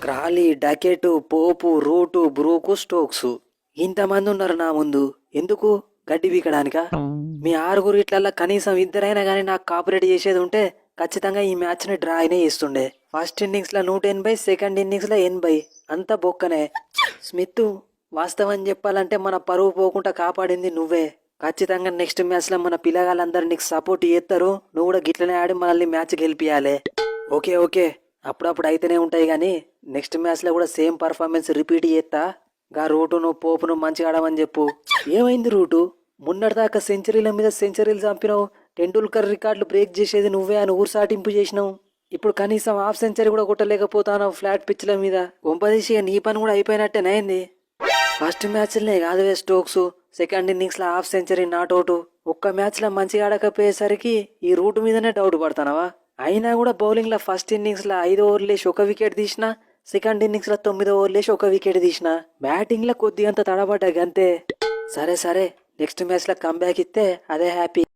Crawley, డకెటు, పోపు, route, బ్రూకు, Stokes ఇంతమంది ఉన్నారు నా ముందు. ఎందుకు? గడ్డి పీకడానికా? మీ ఆరుగురు ఇట్లల్లా కనీసం ఇద్దరైనా కానీ నాకు కాపరేట్ చేసేది ఉంటే ఖచ్చితంగా ఈ మ్యాచ్ని డ్రా అయినే ఇస్తుండే. ఫస్ట్ ఇన్నింగ్స్లో 180, సెకండ్ ఇన్నింగ్స్లో 80. అంతా బొక్కనే. స్మిత్, వాస్తవం చెప్పాలంటే మన పరువు పోకుండా కాపాడింది నువ్వే. ఖచ్చితంగా నెక్స్ట్ మ్యాచ్లో మన పిల్లగాళ్ళందరూ నీకు సపోర్ట్ చేస్తారు. నువ్వు కూడా గిట్లనే ఆడి మనల్ని మ్యాచ్ గెలిపియాలి. ఓకే ఓకే, అప్పుడప్పుడు అయితేనే ఉంటాయి కానీ నెక్స్ట్ మ్యాచ్లో కూడా సేమ్ పర్ఫార్మెన్స్ రిపీట్ చేస్తా. గా రూటును పోపును మంచిగా ఆడమని చెప్పు. ఏమైంది రూటు? మొన్నటిదాకా సెంచరీల మీద సెంచరీలు చంపినావు. టెండూల్కర్ రికార్డులు బ్రేక్ చేసేది నువ్వే అని ఊరుసాటింపు చేసినావు. ఇప్పుడు కనీసం హాఫ్ సెంచరీ కూడా కొట్టలేకపోతాను ఫ్లాట్ పిచ్ల మీద. కొంపదీసిగా నీ పని కూడా అయిపోయినట్టేనైంది. ఫస్ట్ మ్యాచ్లనే కాదువే స్టోక్స్, సెకండ్ ఇన్నింగ్స్లో హాఫ్ సెంచరీ నాట్అవుట్. ఒక్క మ్యాచ్లో మంచిగా ఆడకపోయేసరికి ఈ రూటు మీదనే డౌట్ పడతానవా? అయినా కూడా బౌలింగ్లో ఫస్ట్ ఇన్నింగ్స్లో 5 ఓవర్లు వేసి 1 వికెట్ తీసిన, సెకండ్ ఇన్నింగ్స్లో 9 ఓవర్లు వేసి 1 వికెట్ తీసిన. బ్యాటింగ్లో కొద్దిగంత తడబడ్డా గంతే. సరే సరే, నెక్స్ట్ మ్యాచ్లో కంబ్యాక్ ఇస్తే అదే హ్యాపీ.